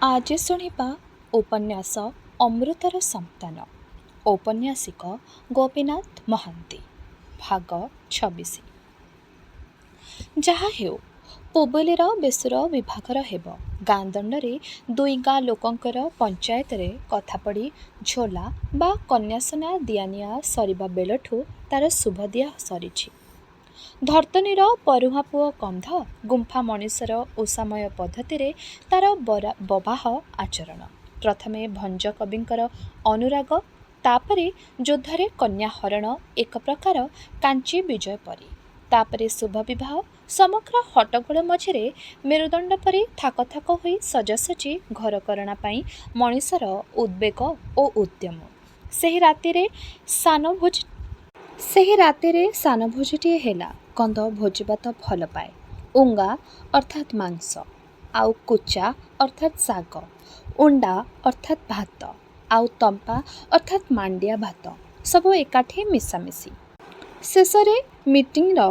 ଆଜି ଶୁଣିବା ଉପନ୍ୟାସ ଅମୃତର ସନ୍ତାନ। ଔପନ୍ୟାସିକ ଗୋପୀନାଥ ମହାନ୍ତି। ଭାଗ 26। ଯାହା ହେଉ, ପୁବୁଲିର ବେସୁର ବିଭାଘର ହେବ। ଗାଁ ଦଣ୍ଡରେ ଦୁଇ ଗାଁ ଲୋକଙ୍କର ପଞ୍ଚାୟତରେ କଥା ପଡ଼ି ଝୋଲା ବା କନ୍ୟାସୁନା ଦିଆନିଆ ସରିବା ବେଳଠୁ ତାର ଶୁଭଦିଆ ସରିଛି। ଧର୍ତ୍ତନୀର ପରୁହାଁ ପୁଅ କନ୍ଧ ଗୁମ୍ଫା ମଣିଷର ଉଷାମୟ ପଦ୍ଧତିରେ ତାର ବବାହ ଆଚରଣ। ପ୍ରଥମେ ଭଞ୍ଜ କବିଙ୍କର ଅନୁରାଗ, ତାପରେ ଯୁଦ୍ଧରେ କନ୍ୟା ହରଣ ଏକ ପ୍ରକାର କାଞ୍ଚି ବିଜୟ ପରି, ତାପରେ ଶୁଭ ବିବାହ ସମଗ୍ର ହଟ୍ଟଗୋଳ ମଝିରେ ମେରୁଦଣ୍ଡ ପରି ଥାକ ଥାକ ହୋଇ ସଜାସଜି ଘରକରଣା ପାଇଁ ମଣିଷର ଉଦ୍ବେଗ ଓ ଉଦ୍ୟମ। ସେହି ରାତିରେ ସାନ ଭୋଜିଟିଏ ହେଲା। କନ୍ଧ ଭୋଜିଭାତ ଭଲ ପାଏ। ଉଙ୍ଗା ଅର୍ଥାତ୍ ମାଂସ, ଆଉ କୁଚା ଅର୍ଥାତ୍ ଶାଗ, ଉଣ୍ଡା ଅର୍ଥାତ୍ ଭାତ, ଆଉ ତମ୍ପା ଅର୍ଥାତ୍ ମାଣ୍ଡିଆ ଭାତ, ସବୁ ଏକାଠି ମିଶାମିଶି। ଶେଷରେ ମିଟିଂର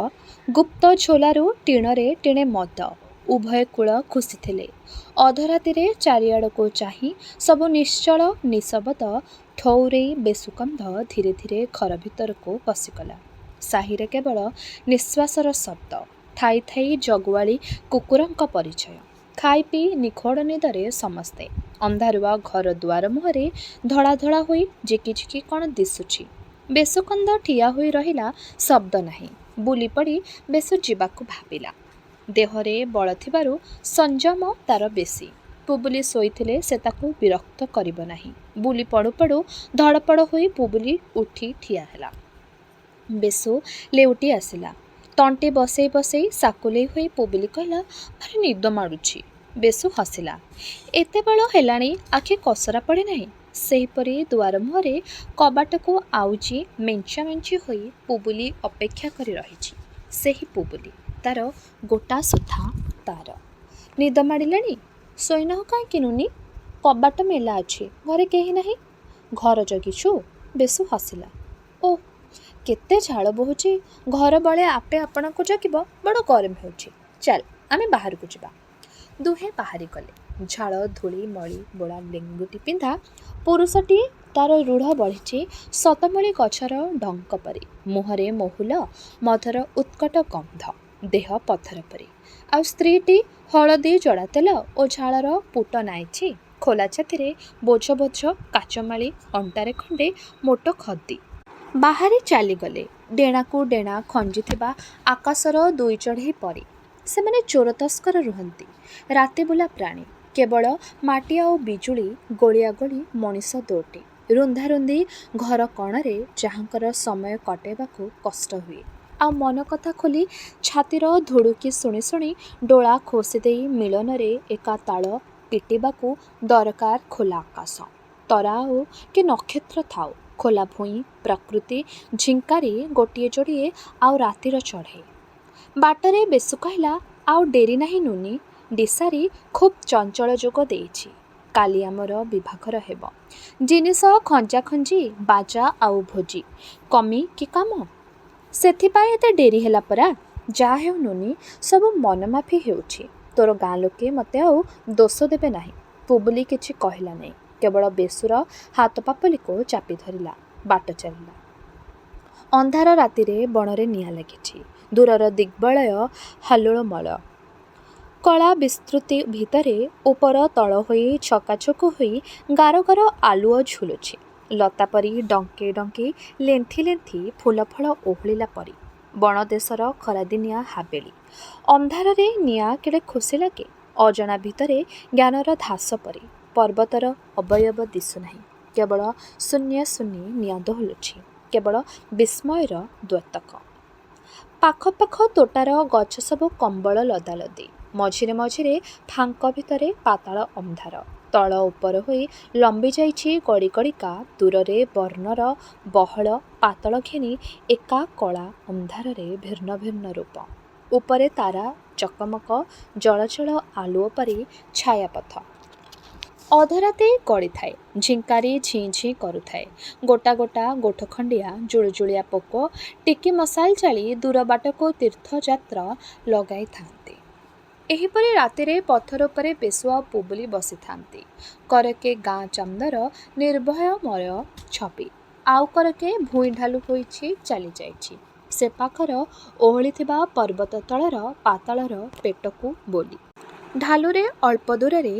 ଗୁପ୍ତ ଝୋଲାରୁ ଟିଣରେ ଟିଣେ ମଦ। ଉଭୟ କୂଳ ଖୁସି ଥିଲେ। ଅଧରାତିରେ ଚାରିଆଡ଼କୁ ଚାହିଁ ସବୁ ନିଶ୍ଚଳ ନିଶବଦ ଠଉରେଇ ବେଶୁକନ୍ଧ ଧୀରେ ଧୀରେ ଘର ଭିତରକୁ ପଶିଗଲା। ସାହିରେ କେବଳ ନିଃଶ୍ୱାସର ଶବ୍ଦ। ଥାଇ ଥାଇ ଜଗୁଆଳି କୁକୁରଙ୍କ ପରିଚୟ। ଖାଇ ପିଇ ନିଖୋଡ଼ ନିଦରେ ସମସ୍ତେ। ଅନ୍ଧାରୁଆ ଘର ଦୁଆର ମୁହଁରେ ଧଳା ଧଳା ହୋଇ ଝିକି ଝିକି କ'ଣ ଦିଶୁଛି। ବେଶୁକନ୍ଧ ଠିଆ ହୋଇ ରହିଲା, ଶବ୍ଦ ନାହିଁ। ବୁଲି ପଡ଼ି ବେଶୁ ଯିବାକୁ ଭାବିଲା। ଦେହରେ ବଳ ଥିବାରୁ ସଂଯମ ତାର ବେଶୀ। ପୁବୁଲି ଶୋଇଥିଲେ ସେ ତାକୁ ବିରକ୍ତ କରିବ ନାହିଁ। ବୁଲି ପଡ଼ୁ ପଡ଼ୁ ଧଡ଼ପଡ଼ ହୋଇ ପୁବୁଲି ଉଠି ଠିଆ ହେଲା। ବେଶୁ ଲେଉଟି ଆସିଲା। ତଣ୍ଟି ବସେଇ ବସେଇ ସାକୁଲେଇ ହୋଇ ପୁବୁଲି କହିଲା, ଭାରି ନିଦ ମାଡ଼ୁଛି। ବେଶୁ ହସିଲା। ଏତେ ବେଳ ହେଲାଣି ଆଖି କସରା ପଡ଼ି ନାହିଁ? ସେହିପରି ଦୁଆର ମୁହଁରେ କବାଟକୁ ଆଉଜି ମେଞ୍ଚା ମେଞ୍ଚି ହୋଇ ପୁବୁଲି ଅପେକ୍ଷା କରି ରହିଛି। ସେହି ପୁବୁଲି, ତାର ଗୋଟା ସୁଦ୍ଧା ତାର। ନିଦ ମାଡ଼ିଲାଣି? ଶୋଇନାହୁଁ କାହିଁକି ନୁନି? କବାଟ ମେଲା ଅଛି, ଘରେ କେହି ନାହିଁ। ଘର ଜଗିଛୁ? ବେଶୁ ହସିଲା। ଓଃ, କେତେ ଝାଳ ବୋହୁଛି। ଘର ବଳେ ଆପେ ଆପଣଙ୍କୁ ଜଗିବ, ବଡ଼ ଗରମ ହେଉଛି। ଚାଲ, ଆମେ ବାହାରକୁ ଯିବା। ଦୁହେଁ ବାହାରି ଗଲେ। ଝାଳ ଧୂଳି ମଳି ବୋଳା ଲେଙ୍ଗୁଟି ପିନ୍ଧା ପୁରୁଷଟି ତାର ରୂଢ଼ ବଢ଼ିଛି ଶତମୂଳି ଗଛର ଡଙ୍କ ପରି। ମୁହଁରେ ମହୁଲ ମଧର ଉତ୍କଟ ଗନ୍ଧ, ଦେହ ପଥର ପରି। ଆଉ ସ୍ତ୍ରୀଟି ହଳଦୀ ଜଡ଼ା ତେଲ ଓ ଝାଳର ପୁଟ ନାଇଛି। ଖୋଲା ଛାତିରେ ବୋଝ ବୋଝ କାଚମାଳି, ଅଣ୍ଟାରେ ଖଣ୍ଡେ ମୋଟ ଖଦି। ବାହାରି ଚାଲିଗଲେ ଡେଣାକୁ ଡେଣା ଖଞ୍ଜିଥିବା ଆକାଶର ଦୁଇ ଚଢ଼େଇ ପରି। ସେମାନେ ଚୋର ତସ୍କର ନୁହନ୍ତି, ରାତିବୁଲା ପ୍ରାଣୀ। କେବଳ ମାଟି ଆଉ ବିଜୁଳି ଗୋଳିଆ ଗୋଳି ମଣିଷ ଦୋଟି, ରୁନ୍ଧା ରୁନ୍ଧି ଘର କଣରେ ଯାହାଙ୍କର ସମୟ କଟାଇବାକୁ କଷ୍ଟ ହୁଏ। ଆଉ ମନ କଥା ଖୋଲି ଛାତିର ଧୁଡ଼ୁକି ଶୁଣି ଶୁଣି ଡୋଳା ଖୋସି ଦେଇ ମିଳନରେ ଏକା ତାଳ ପିଟିବାକୁ ଦରକାର ଖୋଲା ଆକାଶ। ତରା ଆଉ କି ନକ୍ଷତ୍ର ଥାଉ, ଖୋଲା ଭୂଇଁ, ପ୍ରକୃତି, ଝିଙ୍କାରି ଗୋଟିଏ ଯୋଡ଼ିଏ, ଆଉ ରାତିର ଚଢ଼େଇ। ବାଟରେ ବେଶୁ କହିଲା, ଆଉ ଡେରି ନାହିଁ ନୁନି। ଦିଶାରୀ ଖୁବ୍ ଚଞ୍ଚଳ ଯୋଗ ଦେଇଛି। କାଲି ଆମର ବିଭାଘର ହେବ। ଜିନିଷ ଖଞ୍ଜାଖଞ୍ଜି, ବାଜା ଆଉ ଭୋଜି, କମି କି କାମ? ସେଥିପାଇଁ ଏତେ ଡେରି ହେଲା ପରା। ଯାହା ହେଉ ନୁନି, ସବୁ ମନମାଫି ହେଉଛି। ତୋର ଗାଁ ଲୋକେ ମୋତେ ଆଉ ଦୋଷ ଦେବେ ନାହିଁ। ପୁବୁଲି କିଛି କହିଲା ନାହିଁ, କେବଳ ବେଶୁର ହାତ ପାପୁଲିକୁ ଚାପି ଧରିଲା। ବାଟ ଚାଲିଲା। ଅନ୍ଧାର ରାତିରେ ବଣରେ ନିଆଁ ଲାଗିଛି। ଦୂରର ଦିଗ୍ବଳୟ ହଲ୍ଲୋଳମଳ। କଳା ବିସ୍ତୃତି ଭିତରେ ଉପର ତଳ ହୋଇ ଛକାଛକ ହୋଇ ଗାର ଗାର ଆଲୁଅ ଝୁଲୁଛି। ଲତା ପରି ଡଙ୍କେଇ ଡଙ୍କେଇ ଲେନ୍ଥି ଲେନ୍ଥି ଫୁଲଫଳ ଓହଳିଲା ପରି। ବଣ ଦେଶର ଖରାଦିନିଆ ହାବେଳି। ଅନ୍ଧାରରେ ନିଆଁ କେଡ଼େ ଖୁସି ଲାଗେ। ଅଜଣା ଭିତରେ ଜ୍ଞାନର ଧାସ ପରି। ପର୍ବତର ଅବୟବ ଦିଶୁନାହିଁ, କେବଳ ଶୂନ୍ୟ ଶୂନ୍ୟେ ନିଆଁ ଦୋହଲୁଛି। କେବଳ ବିସ୍ମୟର ଦ୍ୟୋତକ। ପାଖ ପାଖ ତୋଟାର ଗଛ ସବୁ କମ୍ବଳ ଲଦାଲଦି। ମଝିରେ ମଝିରେ ଫାଙ୍କ ଭିତରେ ପାତାଳ ଅନ୍ଧାର। ତଳ ଉପର ହୋଇ ଲମ୍ବି ଯାଇଛି ଗଡ଼ି ଗଡ଼ିକା ଦୂରରେ ବର୍ଣ୍ଣର ବହଳ ପାତଳ ଘେନି ଏକା କଳା ଅନ୍ଧାରରେ ଭିନ୍ନ ଭିନ୍ନ ରୂପ। ଉପରେ ତାରା ଚକମକ ଜଳଜଳ ଆଲୁଅ ପରି ଛାୟାପଥ। ଅଧରାତି ଗଡ଼ିଥାଏ। ଝିଙ୍କାରି ଝିଁ ଝିଁ କରୁଥାଏ। ଗୋଟା ଗୋଟା ଗୋଠଖଣ୍ଡିଆ ଜୁଳୁଜୁଳିଆ ପୋକ ଟିକି ମଶାଲ ଜାଳି ଦୂର ବାଟକୁ ତୀର୍ଥଯାତ୍ର ଲଗାଇଥାନ୍ତି। ଏହିପରି ରାତିରେ ପଥର ଉପରେ ବେଶୁଆ ପୁବୁଲି ବସିଥାନ୍ତି। କରକେ ଗାଁ ଚାନ୍ଦର ନିର୍ଭୟମୟ ଛବି, ଆଉ କରକେ ଭୂଇଁ ଢାଲୁ ହୋଇଛି ଚାଲିଯାଇଛି ସେ ପାଖର ଓହଳିଥିବା ପର୍ବତ ତଳର ପାତାଳର ପେଟକୁ ବୋଲି। ଢାଲୁରେ ଅଳ୍ପ ଦୂରରେ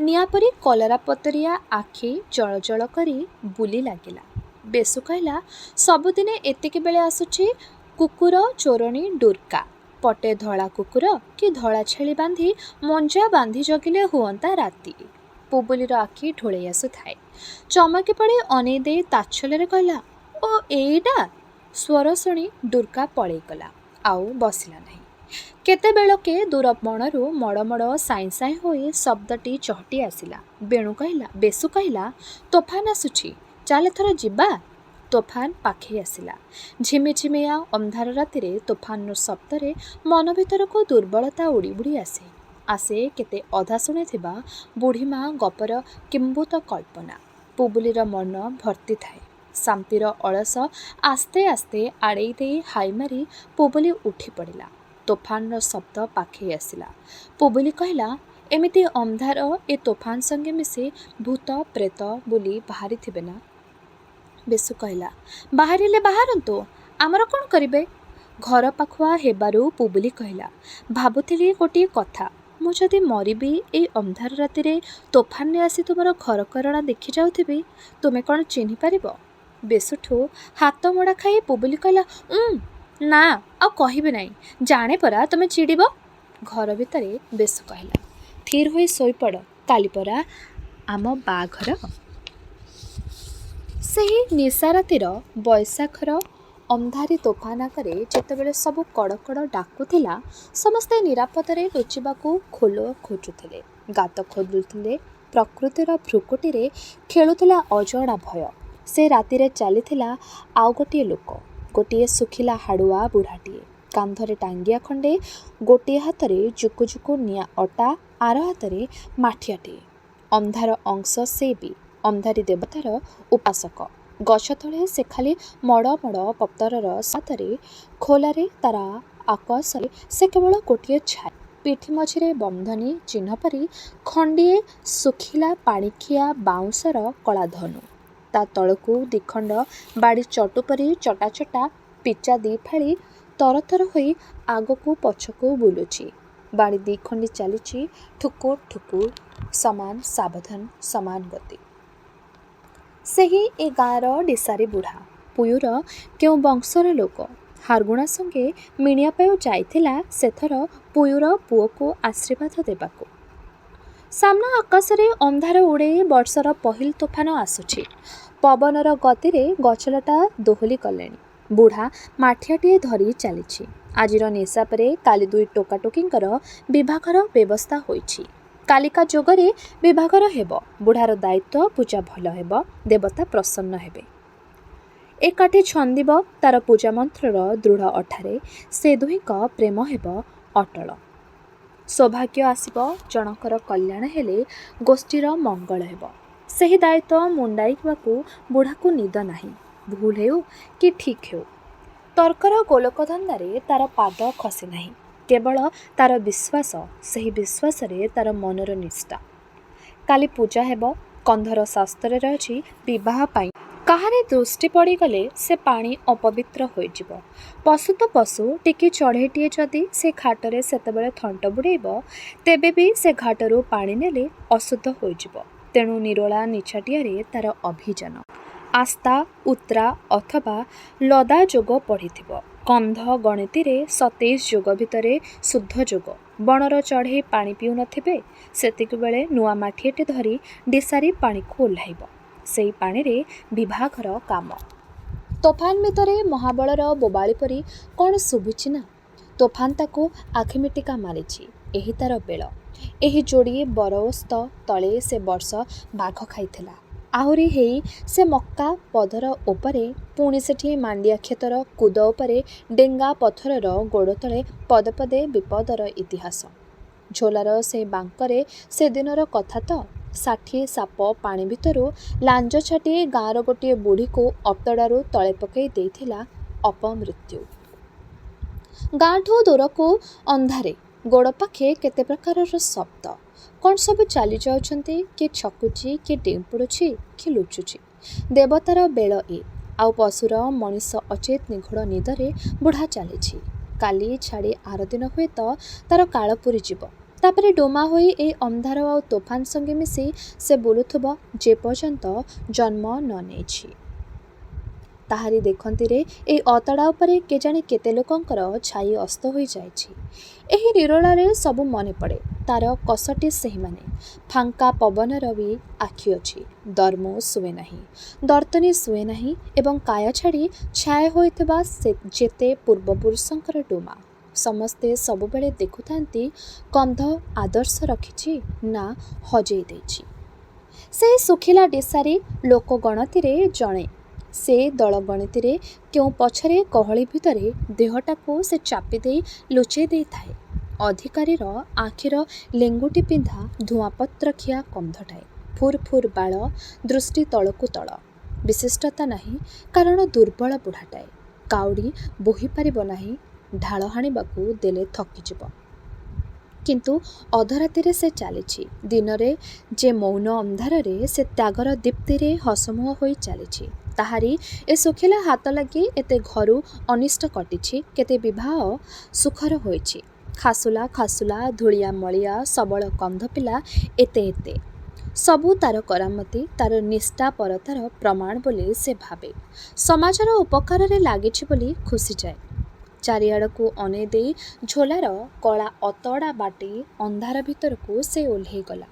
ନିଆଁପରି କଲରାପତରିଆ ଆଖି ଜଳଜଳ କରି ବୁଲି ଲାଗିଲା। ବେଶୁ କହିଲା, ସବୁଦିନେ ଏତିକି ବେଳେ ଆସୁଛି କୁକୁର ଚୋରଣୀ ଡୁର୍କା। ପଟେ ଧଳା କୁକୁର କି ଧଳା ଛେଳି ବାନ୍ଧି ମଞ୍ଜା ବାନ୍ଧି ଜଗିଲେ ହୁଅନ୍ତା ରାତି। ପୁବୁଲିର ଆଖି ଢୋଳେଇ ଆସୁଥାଏ। ଚମକି ପଡ଼ି ଅନେଇ ଦେଇ ତାଚ୍ଛଲ୍ୟରେ କହିଲା, ଓ ଏଇଟା। ସ୍ୱର ଶୁଣି ଡୁର୍କା ପଳେଇଗଲା, ଆଉ ବସିଲା ନାହିଁ। କେତେବେଳକେ ଦୂର ବଣରୁ ମଡ଼ମଡ଼ ସାଇଁ ସାଇଁ ହୋଇ ଶବ୍ଦଟି ଚହଟି ଆସିଲା। ବେଶୁ କହିଲା, ତୋଫାନ ଆସୁଛି, ଚାଲ ଏଥର ଯିବା। ତୋଫାନ ପାଖେଇ ଆସିଲା। ଝିମିଝିମିଆ ଅନ୍ଧାର ରାତିରେ ତୋଫାନର ଶବ୍ଦରେ ମନ ଭିତରକୁ ଦୁର୍ବଳତା ଉଡ଼ି ବୁଡ଼ି ଆସେ। ଆସେ କେତେ ଅଧା ଶୁଣିଥିବା ବୁଢ଼ୀମା ଗପର କିମ୍ଭୂତ କଳ୍ପନା। ପୁବୁଲିର ମନ ଭର୍ତ୍ତି ଥାଏ। ଶାନ୍ତିର ଅଳସ ଆସ୍ତେ ଆସ୍ତେ ଆଡ଼େଇ ଦେଇ ହାଇ ମାରି ପୁବୁଲି ଉଠି ପଡ଼ିଲା। ତୋଫାନର ଶବ୍ଦ ପାଖେଇ ଆସିଲା। ପୁବୁଲି କହିଲା, ଏମିତି ଅନ୍ଧାର ଏ ତୋଫାନ ସଙ୍ଗେ ମିଶି ଭୂତ ପ୍ରେତ ବୋଲି ବାହାରିଥିବେ ନା? ବେଶୁ କହିଲା, ବାହାରିଲେ ବାହାରନ୍ତୁ, ଆମର କ'ଣ କରିବେ? ଘର ପାଖୁଆ ହେବାରୁ ପୁବୁଲି କହିଲା, ଭାବୁଥିଲି ଗୋଟିଏ କଥା, ମୁଁ ଯଦି ମରିବି ଏଇ ଅନ୍ଧାର ରାତିରେ ତୋଫାନରେ ଆସି ତୁମର ଘରକରଣା ଦେଖି ଯାଉଥିବି, ତୁମେ କ'ଣ ଚିହ୍ନି ପାରିବ? ବେଶୁଠୁ ହାତ ମୋଡ଼ା ଖାଇ ପୁବୁଲି କହିଲା, ନା, ଆଉ କହିବି ନାହିଁ, ଜାଣେ ପରା ତୁମେ ଚିଡ଼ିବ। ଘର ଭିତରେ ବେଶୁ କହିଲା, ଥିର ହୋଇ ଶୋଇପଡ଼, କାଲି ପରା ଆମ ବାହାଘର। ସେହି ନିଶା ରାତିର ବୈଶାଖର ଅନ୍ଧାରି ତୋଫାନ ଆଗରେ ଯେତେବେଳେ ସବୁ କଡ଼କଡ଼ ଡାକୁଥିଲା, ସମସ୍ତେ ନିରାପଦରେ ଲୁଚିବାକୁ ଖୋଲ ଖୋଜୁଥିଲେ, ଗାତ ଖୋଳୁଥିଲେ। ପ୍ରକୃତିର ଭ୍ରୁକୁଟିରେ ଖେଳୁଥିଲା ଅଜଣା ଭୟ। ସେ ରାତିରେ ଚାଲିଥିଲା ଆଉ ଗୋଟିଏ ଲୋକ, ଗୋଟିଏ ଶୁଖିଲା ହାଡ଼ୁଆ ବୁଢ଼ାଟିଏ। କାନ୍ଧରେ ଟାଙ୍ଗିଆ ଖଣ୍ଡେ, ଗୋଟିଏ ହାତରେ ଜୁକୁଜୁକୁ ନିଆଁ ଅଟା, ଆର ହାତରେ ମାଠିଆଟିଏ। ଅନ୍ଧାର ଅଂଶ ସେ ବି, ଅନ୍ଧାରୀ ଦେବତାର ଉପାସକ। ଗଛ ତଳେ ସେ ଖାଲି ମଡ଼ ମଡ଼ ପତରର ସାତରେ ଖୋଲାରେ ତାର ଆକାଶରେ ସେ କେବଳ ଗୋଟିଏ ଛାୟା। ପିଠି ମଝିରେ ବନ୍ଧନୀ ଚିହ୍ନ ପରି ଖଣ୍ଡିଏ ଶୁଖିଲା ପାଣିଖିଆ ବାଉଁଶର କଳାଧନୁ। ତା ତଳକୁ ଦିଖଣ୍ଡ ବାଡ଼ି ଚଟୁ ପରି ଚଟା ଚଟା ପିଚା ଦିଫାଳି ତରତର ହୋଇ ଆଗକୁ ପଛକୁ ବୁଲୁଛି। ବାଡ଼ି ଦିଖଣ୍ଡି ଚାଲିଛି ଠୁକୁର ଠୁକୁର, ସମାନ ସାବଧାନ, ସମାନ ଗତି। ସେହି ଏ ଗାଁର ଡିସାରୀ ବୁଢ଼ା। ପୁୟୁର କେଉଁ ବଂଶର ଲୋକ। ହାରଗୁଣା ସଙ୍ଗେ ମିଣିଆ ପାଉ ଯାଇଥିଲା ସେଥର ପୁୟୁର ପୁଅକୁ ଆଶୀର୍ବାଦ ଦେବାକୁ। ସାମ୍ନା ଆକାଶରେ ଅନ୍ଧାର ଉଡ଼େଇ ବର୍ଷର ପହିଲ ତୋଫାନ ଆସୁଛି। ପବନର ଗତିରେ ଗଛଲତା ଦୋହଲି ଗଲେଣି। ବୁଢ଼ା ମାଠିଆଟିଏ ଧରି ଚାଲିଛି। ଆଜିର ନିଶା ପରେ କାଲି ଦୁଇ ଟୋକାଟୋକିଙ୍କର ବିଭାଘର ବ୍ୟବସ୍ଥା ହୋଇଛି। କାଲିକା ଯୋଗରେ ବିଭାଘର ହେବ। ବୁଢ଼ାର ଦାୟିତ୍ୱ, ପୂଜା ଭଲ ହେବ, ଦେବତା ପ୍ରସନ୍ନ ହେବେ। ଏକାଠି ଛନ୍ଦିବ ତାର ପୂଜାମନ୍ତ୍ରର ଦୃଢ଼ ଅଠାରେ। ସେ ଦୁହିଁଙ୍କ ପ୍ରେମ ହେବ ଅଟଳ। ସୌଭାଗ୍ୟ ଆସିବ, ଜଣକର କଲ୍ୟାଣ ହେଲେ ଗୋଷ୍ଠୀର ମଙ୍ଗଳ ହେବ। ସେହି ଦାୟିତ୍ୱ ମୁଣ୍ଡାଇବାକୁ ବୁଢ଼ାକୁ ନିଦ ନାହିଁ। ଭୁଲ ହେଉ କି ଠିକ୍ ହେଉ, ତର୍କର ଗୋଲକ ଧନ୍ଦାରେ ତାର ପାଦ ଖସେ ନାହିଁ। କେବଳ ତାର ବିଶ୍ୱାସ, ସେହି ବିଶ୍ୱାସରେ ତାର ମନର ନିଷ୍ଠା। କାଲି ପୂଜା ହେବ। କନ୍ଧର ଶାସ୍ତ୍ରରେ ଅଛି, ବିବାହ ପାଇଁ କାହାରି ଦୃଷ୍ଟି ପଡ଼ିଗଲେ ସେ ପାଣି ଅପବିତ୍ର ହୋଇଯିବ। ପଶୁ ତ ପଶୁ, ଟିକି ଚଢ଼େଇଟିଏ ଯଦି ସେ ଘାଟରେ ସେତେବେଳେ ଥଣ୍ଟ ବୁଡ଼େଇବ, ତେବେ ବି ସେ ଘାଟରୁ ପାଣି ନେଲେ ଅଶୁଦ୍ଧ ହୋଇଯିବ। ତେଣୁ ନିରୋଳା ନିଛାଟିଆରେ ତାର ଅଭିଯାନ। ଆସ୍ଥା, ଉତ୍ରା ଅଥବା ଲଦା ଯୋଗ ପଢ଼ିଥିବ। କନ୍ଧ ଗଣିତିରେ 27 ଯୋଗ ଭିତରେ ଶୁଦ୍ଧ ଯୋଗ। ବଣର ଚଢ଼େଇ ପାଣି ପିଉ ନଥିବେ, ସେତିକିବେଳେ ନୂଆ ମାଠିଆଟେ ଧରି ଡିସାରୀ ପାଣିକୁ ଓହ୍ଲାଇବ। ସେଇ ପାଣିରେ ବିଭାଘର କାମ। ତୋଫାନ ଭିତରେ ମହାବଳର ବୋବାଳି ପରି କ'ଣ ଶୁଭୁଛି ନା? ତୋଫାନ ତାକୁ ଆଖିମିଟିକା ମାରିଛି। ଏହି ତାର ବେଳ। ଏହି ଯୋଡ଼ି ବରଓସ୍ତ ତଳେ ସେ ବର୍ଷ ବାଘ ଖାଇଥିଲା। ଆହୁରି ହେଇ ସେ ମକ୍କା ପଦର ଉପରେ, ପୁଣି ସେଠି ମାଣ୍ଡିଆ କ୍ଷେତର କୁଦ ଉପରେ ଡେଙ୍ଗା ପଥରର ଗୋଡ଼ ତଳେ ପଦେ ପଦେ ବିପଦର ଇତିହାସ। ଝୋଲାର ସେଇ ବାଙ୍କରେ ସେଦିନର କଥା ତ, 60 ସାପ ପାଣି ଭିତରୁ ଲାଞ୍ଜ ଛାଟି ଗାଁର ଗୋଟିଏ ବୁଢ଼ୀକୁ ଅତଡ଼ାରୁ ତଳେ ପକାଇ ଦେଇଥିଲା ଅପମୃତ୍ୟୁ। ଗାଁଠୁ ଦୂରକୁ ଅନ୍ଧାରେ ଗୋଡ଼ ପାଖେ କେତେ ପ୍ରକାରର ଶବ୍ଦ, କ'ଣ ସବୁ ଚାଲି ଯାଉଛନ୍ତି, କିଏ ଛକୁଛି, କିଏ ଡେଇଁ ପଡ଼ୁଛି, କିଏ ଲୁଚୁଛି। ଦେବତାର ବେଳ ଏ, ଆଉ ପଶୁର ମଣିଷ ଅଚେତ ନିଘୋଡ଼ ନିଦରେ ବୁଢ଼ା ଚାଲିଛି। କାଲି ଛାଡ଼ି ଆର ଦିନ ହୁଏତ ତାର କାଳ ପୂରିଯିବ। ତାପରେ ଡୋମା ହୋଇ ଏଇ ଅନ୍ଧାର ଆଉ ତୋଫାନ ସଙ୍ଗେ ମିଶି ସେ ବୁଲୁଥିବ ଯେ ପର୍ଯ୍ୟନ୍ତ ଜନ୍ମ ନ ନେଇଛି। ତାହାରି ଦେଖନ୍ତିରେ ଏଇ ଅତଡ଼ା ଉପରେ କେଜାଣି କେତେ ଲୋକଙ୍କର ଛାଇ ଅସ୍ତ ହୋଇଯାଇଛି। ଏହି ନିରୋଳାରେ ସବୁ ମନେ ପଡ଼େ। ତାର କଷଟି ସେହିମାନେ। ଫାଙ୍କା ପବନର ବି ଆଖି ଅଛି। ଦର୍ମୁ ଶୁଏ ନାହିଁ, ଦର୍ତ୍ତନୀ ଶୁଏ ନାହିଁ ଏବଂ କାୟ ଛାଡ଼ି ଛାଏ ହୋଇଥିବା ଯେତେ ପୂର୍ବପୁରୁଷଙ୍କର ଡୋମା। ସମସ୍ତେ ସବୁବେଳେ ଦେଖୁଥାନ୍ତି କନ୍ଧ ଆଦର୍ଶ ରଖିଛି ନା ହଜେଇ ଦେଇଛି। ସେହି ଶୁଖିଲା ଡିସାରୀ ଲୋକ ଗଣତିରେ ଜଣେ, ସେ ଦଳ ଗଣତିରେ କେଉଁ ପଛରେ ଗହଳି ଭିତରେ ଦେହଟାକୁ ସେ ଚାପି ଦେଇ ଲୁଚେଇ ଦେଇଥାଏ। ଅଧିକାରୀର ଆଖିର ଲେଙ୍ଗୁଟି ପିନ୍ଧା ଧୂଆଁପତ୍ରଖିଆ କନ୍ଧଟାଏ। ଫୁର୍ ଫୁର୍ ବାଳ, ଦୃଷ୍ଟି ତଳକୁ ତଳ। ବିଶିଷ୍ଟତା ନାହିଁ, କାରଣ ଦୁର୍ବଳ ବୁଢ଼ାଟାଏ। କାଉଡ଼ି ବୋହିପାରିବ ନାହିଁ, ଢାଳ ହାଣିବାକୁ ଦେଲେ ଥକିଯିବ। କିନ୍ତୁ ଅଧରାତିରେ ସେ ଚାଲିଛି। ଦିନରେ ଯେ ମୌନ ଅନ୍ଧାରରେ ସେ ତ୍ୟାଗର ଦୀପ୍ତିରେ ହସମୁହଁ ହୋଇ ଚାଲିଛି। ତାହାରି ଏ ଶୁଖିଲା ହାତ ଲାଗି ଏତେ ଘରୁ ଅନିଷ୍ଟ କଟିଛି, କେତେ ବିବାହ ସୁଖର ହୋଇଛି। ଖାସୁଲା ଖାସୁଲା ଧୂଳିଆ ମଳିଆ ସବଳ କନ୍ଧ ପିଲା ଏତେ ଏତେ। ସବୁ ତାର କରାମତି, ତାର ନିଷ୍ଠାପରତାର ପ୍ରମାଣ ବୋଲି ସେ ଭାବେ। ସମାଜର ଉପକାରରେ ଲାଗିଛି ବୋଲି ଖୁସିଯାଏ। ଚାରିଆଡ଼କୁ ଅନେଇ ଦେଇ ଝୋଲାର କଳା ଅତଡ଼ା ବାଟେ ଅନ୍ଧାର ଭିତରକୁ ସେ ଓହ୍ଲେଇ ଗଲା।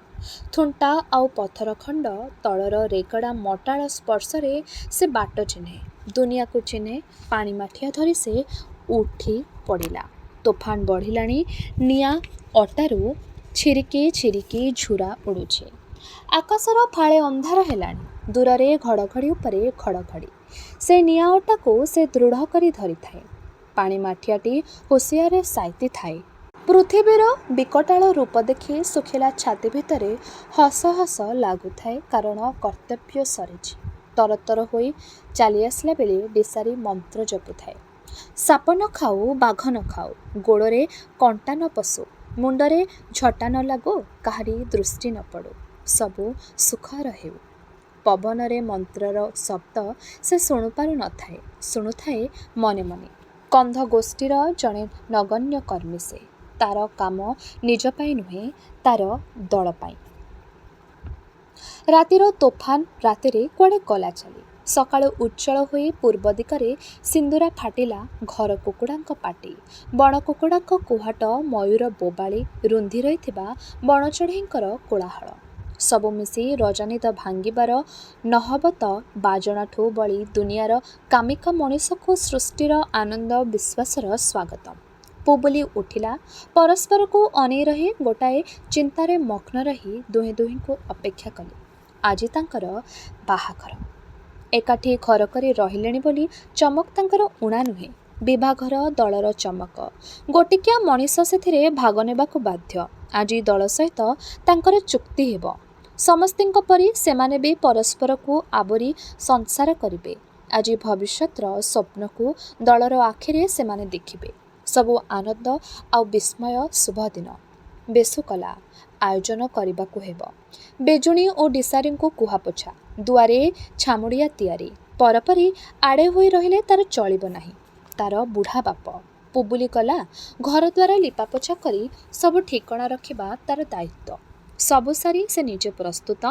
ଥୁଣ୍ଟା ଆଉ ପଥର ଖଣ୍ଡ ତଳର ରେଗଡ଼ା ମଟାଳ ସ୍ପର୍ଶରେ ସେ ବାଟ ଚିହ୍ନେ, ଦୁନିଆକୁ ଚିହ୍ନେ। ପାଣି ମାଠିଆ ଧରି ସେ ଉଠି ପଡ଼ିଲା। ତୋଫାନ ବଢ଼ିଲାଣି। ନିଆଁ ଅଟାରୁ ଛିରିକି ଛିରିକି ଝୁରା ଉଡ଼ୁଛି। ଆକାଶର ଫାଳେ ଅନ୍ଧାର ହେଲାଣି। ଦୂରରେ ଘଡ଼ଘଡ଼ି ଉପରେ ଘଡ଼ଘଡ଼ି। ସେ ନିଆଁ ଅଟାକୁ ସେ ଦୃଢ଼ କରି ଧରିଥାଏ। ପାଣି ମାଠିଆଟି ହୁସିଆରେ ସାଇତି ଥାଏ। ପୃଥିବୀର ବିକଟାଳ ରୂପ ଦେଖି ଶୁଖିଲା ଛାତି ଭିତରେ ହସ ହସ ଲାଗୁଥାଏ, କାରଣ କର୍ତ୍ତବ୍ୟ ସରିଛି। ତରତର ହୋଇ ଚାଲି ଆସିଲା ବେଳେ ଡିସାରୀ ମନ୍ତ୍ର ଜପୁଥାଏ। ସାପ ନ ଖାଉ, ବାଘ ନ ଖାଉ, ଗୋଡ଼ରେ କଣ୍ଟା ନ ପଶୁ, ମୁଣ୍ଡରେ ଝଟା ନ ଲାଗୁ, କାହାରି ଦୃଷ୍ଟି ନ ପଡ଼ୁ, ସବୁ ସୁଖର ହେଉ। ପବନରେ ମନ୍ତ୍ରର ଶବ୍ଦ ସେ ଶୁଣିପାରୁ ନଥାଏ, ଶୁଣୁଥାଏ ମନେ ମନେ। କନ୍ଧ ଗୋଷ୍ଠୀର ଜଣେ ନଗଣ୍ୟ କର୍ମୀ ସେ। ତାର କାମ ନିଜ ପାଇଁ ନୁହେଁ, ତାର ଦଳ ପାଇଁ। ରାତିର ତୋଫାନ ରାତିରେ କୁଆଡ଼େ ଗଲା ଚାଲି। ସକାଳୁ ଉଜ୍ଜ୍ୱଳ ହୋଇ ପୂର୍ବ ଦିଗରେ ସିନ୍ଦୂରା ଫାଟିଲା ଘର କୁକୁଡ଼ାଙ୍କ ପାଟି। ବଣ କୁକୁଡ଼ାଙ୍କ କୁହାଟ, ମୟୂର ବୋବାଳି, ରୁନ୍ଧି ରହିଥିବା ବଣଚଢ଼େଇଙ୍କର କୋଳାହଳ ସବୁ ମିଶି ରଜନୀତ ଭାଙ୍ଗିବାର ନହବତ ବାଜଣାଠୁ ବଳି ଦୁନିଆର କାମିକା ମଣିଷକୁ ସୃଷ୍ଟିର ଆନନ୍ଦ ବିଶ୍ୱାସର ସ୍ୱାଗତମ। ପୁବୁଲି ଉଠିଲା। ପରସ୍ପରକୁ ଅନେଇ ରହି ଗୋଟାଏ ଚିନ୍ତାରେ ମଗ୍ନ ରହି ଦୁହେଁ ଦୁହିଁଙ୍କୁ ଅପେକ୍ଷା କଲେ। ଆଜି ତାଙ୍କର ବାହାଘର। ଏକାଠି ଘର କରି ରହିଲେଣି ବୋଲି ଚମକ ତାଙ୍କର ଊଣା ନୁହେଁ। ବିଭାଘର ଦଳର ଚମକ। ଗୋଟିକିଆ ମଣିଷ ସେଥିରେ ଭାଗ ନେବାକୁ ବାଧ୍ୟ। ଆଜି ଦଳ ସହିତ ତାଙ୍କର ଚୁକ୍ତି ହେବ। ସମସ୍ତିଙ୍କ ପରି ସେମାନେ ବି ପରସ୍ପରକୁ ଆବୋରି ସଂସାର କରିବେ। ଆଜି ଭବିଷ୍ୟତର ସ୍ୱପ୍ନକୁ ଦଳର ଆଖିରେ ସେମାନେ ଦେଖିବେ। ସବୁ ଆନନ୍ଦ ଆଉ ବିସ୍ମୟ। ଶୁଭ ଦିନ। ବେଶୁକଲା ଆୟୋଜନ କରିବାକୁ ହେବ। ବେଜୁଣୀ ଓ ଡିସାରୀଙ୍କୁ କୁହାପୋଛା। ଦୁଆରେ ଛାମୁଡ଼ିଆ ତିଆରି। ପରପରି ଆଡ଼େ ହୋଇ ରହିଲେ ତାର ଚଳିବ ନାହିଁ। ତାର ବୁଢ଼ା ବାପ। ପୁବୁଲି କଲା। ଘରଦ୍ୱାର ଲିପାପୋଛା କରି ସବୁ ଠିକଣା ରଖିବା ତାର ଦାୟିତ୍ୱ। ସବୁ ସାରି ସେ ନିଜେ ପ୍ରସ୍ତୁତ।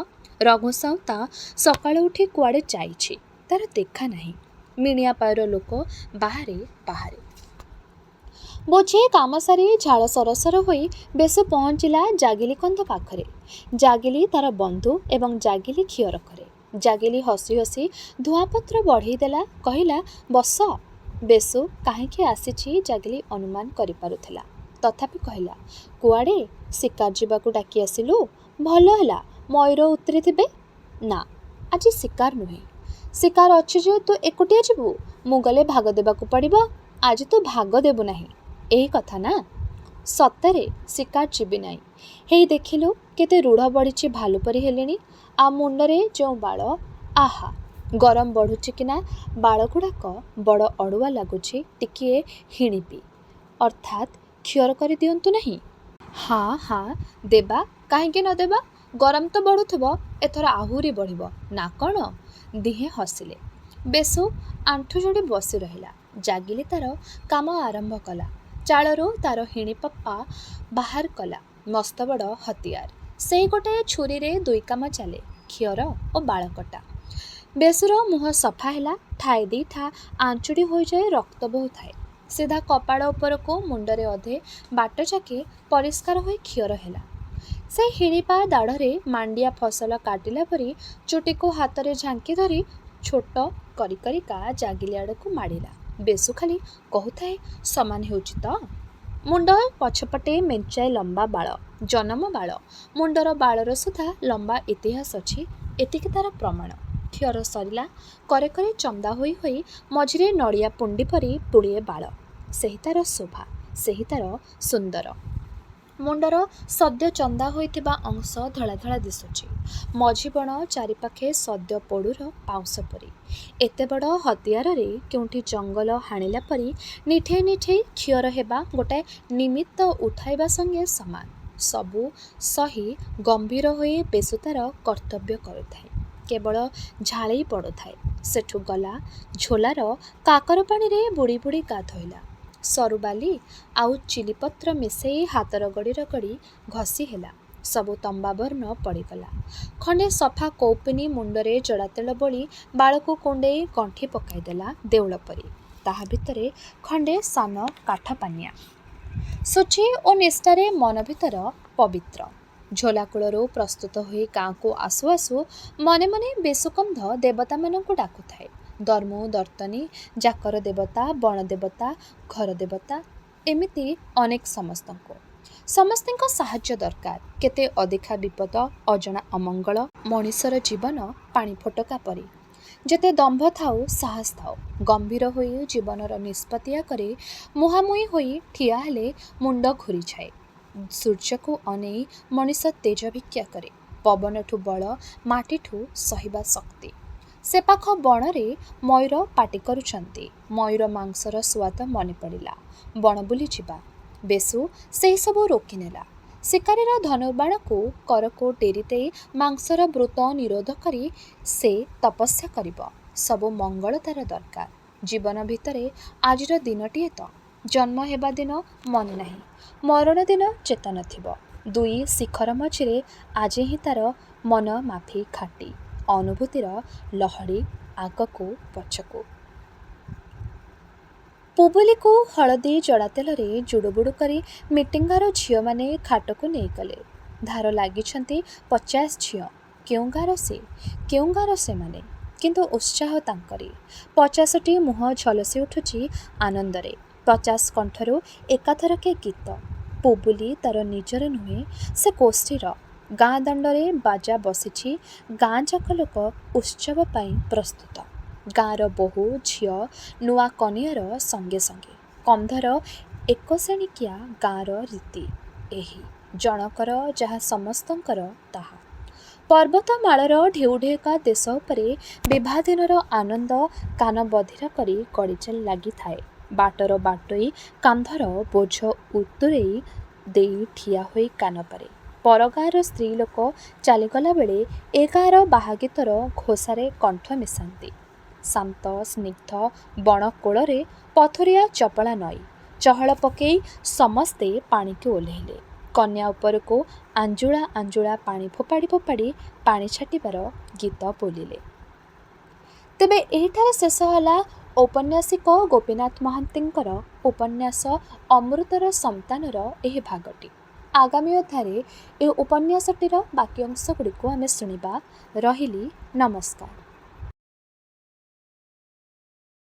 ରଘୁ ସାଉତା ସକାଳୁ ଉଠି କୁଆଡ଼େ ଯାଇଛି, ତାର ଦେଖା ନାହିଁ। ମିଣିଆ ପାୟର ଲୋକ ବାହାରେ ବାହାରେ। ବୋଝିଏ କାମ ସାରି ଝାଳ ସରସର ହୋଇ ବେଶୁ ପହଞ୍ଚିଲା ଜାଗିଲି କନ୍ଧ ପାଖରେ। ଜାଗିଲି ତାର ବନ୍ଧୁ ଏବଂ ଜାଗିଲି ଖିଅର କରେ। ଜାଗିଲି ହସି ହସି ଧୂଆଁପତ୍ର ବଢ଼େଇ ଦେଲା, କହିଲା, ବସ। ବେଶୁ କାହିଁକି ଆସିଛି ଜାଗିଲି ଅନୁମାନ କରିପାରୁଥିଲା। ତଥାପି କହିଲା, କୁଆଡ଼େ? ଶିକାର ଯିବାକୁ ଡାକି ଆସିଲୁ? ଭଲ ହେଲା, ମୟୂର ଉତରିଥିବେ। ନା, ଆଜି ଶିକାର ନୁହେଁ। ଶିକାର ଅଛି ଯେହେତୁ ଏକୁଟିଆ ଯିବୁ? ମୁଁ ଗଲେ ଭାଗ ଦେବାକୁ ପଡ଼ିବ। ଆଜି ତୁ ଭାଗ ଦେବୁ ନାହିଁ, ଏହି କଥା ନା? ସତରେ ଶିକାର ଯିବି ନାହିଁ। ହେଇ ଦେଖିଲୁ କେତେ ରୁଢ଼ ବଢ଼ିଛି, ଭାଲୁ ପରି ହେଲେଣି। ଆଉ ମୁଣ୍ଡରେ ଯେଉଁ ବାଳ, ଆହା, ଗରମ ବଢ଼ୁଛି କି ନା। ବାଳଗୁଡ଼ାକ ବଡ଼ ଅଡ଼ୁଆ ଲାଗୁଛି। ଟିକିଏ ହିଣିପି, ଅର୍ଥାତ୍ ଖିଅର କରି ଦିଅନ୍ତୁ ନାହିଁ। ହଁ ହଁ ଦେବା, କାହିଁକି ନ ଦେବା? ଗରମ ତ ବଢ଼ୁଥିବ, ଏଥର ଆହୁରି ବଢ଼ିବ ନା କ'ଣ? ଦିହେଁ ହସିଲେ। ବେଶୁ ଆଣ୍ଠୁ ଯୋଡ଼ି ବସି ରହିଲା। ଜାଗିଲି ତାର କାମ ଆରମ୍ଭ କଲା। ଚାଳରୁ ତାର ହିଣିପପ୍ପା ବାହାର କଲା ମସ୍ତବଡ଼ ହତିଆର। ସେଇ ଗୋଟାଏ ଛୁରୀରେ ଦୁଇ କାମ ଚାଲେ, ଖିଅର ଓ ବାଳକଟା। ବେଶୁର ମୁହଁ ସଫା ହେଲା, ଠାଏ ଦିଠା ଆଞ୍ଚୁଡ଼ି ହୋଇଯାଇ ରକ୍ତ ବହୁଥାଏ। ସିଧା କପାଳ ଉପରକୁ ମୁଣ୍ଡରେ ଅଧେ ବାଟ ଯାକେ ପରିଷ୍କାର ହୋଇ ଖିଅର ହେଲା। ସେ ହିଡ଼ିପା ଦାଢ଼ରେ ମାଣ୍ଡିଆ ଫସଲ କାଟିଲା ପରି ଚୁଟିକୁ ହାତରେ ଝାଙ୍କି ଧରି ଛୋଟ କରି କରିକା ଜାଗିଲି ଆଡ଼କୁ ମାଡ଼ିଲା। ବେଶୁ ଖାଲି କହୁଥାଏ, ସମାନ ହେଉଛି ତ? ମୁଣ୍ଡ ପଛପଟେ ମେଞ୍ଚାଏ ଲମ୍ବା ବାଳ, ଜନମ ବାଳ। ମୁଣ୍ଡର ବାଳର ସୁଦ୍ଧା ଲମ୍ବା ଇତିହାସ ଅଛି, ଏତିକି ତାର ପ୍ରମାଣ। ଖିଅର ସରିଲା, କରେ କରେ ଚନ୍ଦା ହୋଇ ହୋଇ ମଝିରେ ନଡ଼ିଆ ପୁଣ୍ଡି ପରି ପୁଳିଏ ବାଳ। ସେହି ତାର ଶୋଭା, ସେହି ତାର ସୁନ୍ଦର। ମୁଣ୍ଡର ସଦ୍ୟ ଚନ୍ଦା ହୋଇଥିବା ଅଂଶ ଧଳା ଧଳା ଦିଶୁଛି। ମଝିବଣ ଚାରିପାଖେ ସଦ୍ୟ ପୋଡ଼ୁର ପାଉଁଶ ପରି। ଏତେ ବଡ଼ ହତିଆରରେ କେଉଁଠି ଜଙ୍ଗଲ ହାଣିଲା ପରି ନିଠେଇ ନିଠେଇ ଖିଅର ହେବା ଗୋଟାଏ ନିମିତ୍ତ ଉଠାଇବା ସଙ୍ଗେ ସମାନ। ସବୁ ସହି ଗମ୍ଭୀର ହୋଇ ବେଶୁ ତାର କର୍ତ୍ତବ୍ୟ କରୁଥାଏ। କେବଳ ଝାଳେଇ ପଡ଼ୁଥାଏ। ସେଠୁ ଗଲା ଝୋଲାର କାକର ପାଣିରେ ବୁଡ଼ି ବୁଡ଼ି ଗାଧୋଇଲା। ସରୁ ବାଲି ଆଉ ଚିଲିପତ୍ର ମିଶେଇ ହାତ ରଗଡ଼ି ରଗଡ଼ି ଘଷି ହେଲା। ସବୁ ତମ୍ବାବର୍ଣ୍ଣ ପଡ଼ିଗଲା। ଖଣ୍ଡେ ସଫା କୌପୁନୀ ମୁଣ୍ଡରେ ଜଡ଼ା ତେଲ ବୋଳି ବାଳକୁ କୁଣ୍ଡେଇ ଗଣ୍ଠି ପକାଇଦେଲା ଦେଉଳ ପରି। ତାହା ଭିତରେ ଖଣ୍ଡେ ସାନ କାଠ ପାନିଆ। ଶୁଚି ଓ ନିଷ୍ଠାରେ ମନ ଭିତର ପବିତ୍ର। ଝୋଲା କୂଳରୁ ପ୍ରସ୍ତୁତ ହୋଇ ଗାଁକୁ ଆସୁ ଆସୁ ମନେ ମନେ ବେଶୁକନ୍ଧ ଦେବତାମାନଙ୍କୁ ଡାକୁଥାଏ। ଦର୍ମୁ ଦର୍ତ୍ତନୀ, ଜାକର ଦେବତା, ବଣ ଦେବତା, ଘର ଦେବତା, ଏମିତି ଅନେକ ସମସ୍ତଙ୍କୁ। ସମସ୍ତଙ୍କ ସାହାଯ୍ୟ ଦରକାର। କେତେ ଅଦେଖା ବିପଦ, ଅଜଣା ଅମଙ୍ଗଳ, ମଣିଷର ଜୀବନ ପାଣି ଫୋଟକା ପରି। ଯେତେ ଦମ୍ଭ ଥାଉ, ସାହସ ଥାଉ, ଗମ୍ଭୀର ହୋଇ ଜୀବନର ନିଷ୍ପତ୍ତି ଆଗରେ ମୁହାଁମୁହିଁ ହୋଇ ଠିଆ ହେଲେ ମୁଣ୍ଡ ଘୂରିଯାଏ। ସୂର୍ଯ୍ୟକୁ ଅନେଇ ମଣିଷ ତେଜ ଭିକ୍ଷା କରେ। ପବନଠୁ ବଳ, ମାଟିଠୁ ସହିବା ଶକ୍ତି। ସେପାଖ ବଣରେ ମୟୂର ପାଟି କରୁଛନ୍ତି। ମୟୂର ମାଂସର ସୁଆଦ ମନେ ପଡ଼ିଲା। ବଣ ବୁଲି ଯିବା। ବେଶୁ ସେହିସବୁ ରୋକିନେଲା। ଶିକାରୀର ଧନୁର୍ବାଣକୁ କରକୁ ଡେରି ଦେଇ ମାଂସର ବୃତ ନିରୋଧ କରି ସେ ତପସ୍ୟା କରିବ। ସବୁ ମଙ୍ଗଳ ତାର ଦରକାର। ଜୀବନ ଭିତରେ ଆଜିର ଦିନଟିଏ ତ। ଜନ୍ମ ହେବା ଦିନ ମନେ ନାହିଁ, ମରଣ ଦିନ ଚେତା ନଥିବ। ଦୁଇ ଶିଖର ମଝିରେ ଆଜି ହିଁ ତାର ମନ ମାଫି ଘାଟି। ଅନୁଭୂତିର ଲହଡ଼ି ଆଗକୁ ପଛକୁ। ପୁବୁଲିକୁ ହଳଦୀ ଜଡ଼ା ତେଲରେ ଜୁଡ଼ୁବୁଡ଼ୁ କରି ମିଟିଙ୍ଗାର ଝିଅମାନେ ଖାଟକୁ ନେଇଗଲେ। ଧାର ଲାଗିଛନ୍ତି 50 ଝିଅ। କେଉଁ ଗାଁର ସେ, କେଉଁ ଗାଁର ସେମାନେ? କିନ୍ତୁ ଉତ୍ସାହ ତାଙ୍କରି। 50ଟି ମୁହଁ ଝଲସି ଉଠୁଛି ଆନନ୍ଦରେ। 50 କଣ୍ଠରୁ ଏକାଥରକେ ଗୀତ। ପୁବୁଲି ତାର ନିଜର ନୁହେଁ, ସେ ଗୋଷ୍ଠୀର। ଗାଁ ଦାଣ୍ଡରେ ବାଜା ବସିଛି, ଗାଁ ଯାକ ଲୋକ ଉତ୍ସବ ପାଇଁ ପ୍ରସ୍ତୁତ। ଗାଁର ବୋହୂ ଝିଅ ନୂଆ କନିଆର ସଙ୍ଗେ ସଙ୍ଗେ। କନ୍ଧର ଏକଶେଣିକିଆ ଗାଁର ରୀତି ଏହି। ଜଣକର ଯାହା ସମସ୍ତଙ୍କର ତାହା। ପର୍ବତମାଳାର ଢେଉ ଢେଉକା ଦେଶ ଉପରେ ବିଭାଦିନର ଆନନ୍ଦ କାନ ବଧିରା କରି ଗଡ଼ି ଲାଗିଥାଏ। ବାଟର ବାଟୋଇ କାନ୍ଧର ବୋଝ ଉତୁରେଇ ଦେଇ ଠିଆ ହୋଇ କାନ ପାରେ। ପର ଗାଁର ସ୍ତ୍ରୀ ଲୋକ ଚାଲିଗଲା ବେଳେ ଏ ଗାଁର ବାହାଗୀତର ଘୋଷାରେ କଣ୍ଠ ମିଶାନ୍ତି। ଶାନ୍ତ ସ୍ନିଗ୍ଧ ବଣ କୋଳରେ ପଥୁରିଆ ଚପଳା ନଈ। ଚହଳ ପକେଇ ସମସ୍ତେ ପାଣିକୁ ଓହ୍ଲେଇଲେ। କନ୍ୟା ଉପରକୁ ଆଞ୍ଜୁଳା ଆଞ୍ଜୁଳା ପାଣି ଫୋପାଡ଼ି ଫୋପାଡ଼ି ପାଣି ଛାଟିବାର ଗୀତ ବୋଲିଲେ। ତେବେ ଏହିଠାରେ ଶେଷ ହେଲା ଔପନ୍ୟାସିକ ଗୋପୀନାଥ ମହାନ୍ତିଙ୍କର ଉପନ୍ୟାସ ଅମୃତର ସନ୍ତାନର ଏହି ଭାଗଟି। ଆଗାମୀ ଅଧ୍ୟାୟରେ ଏହି ଉପନ୍ୟାସଟିର ବାକି ଅଂଶଗୁଡ଼ିକୁ ଆମେ ଶୁଣିବା। ରହିଲି, ନମସ୍କାର।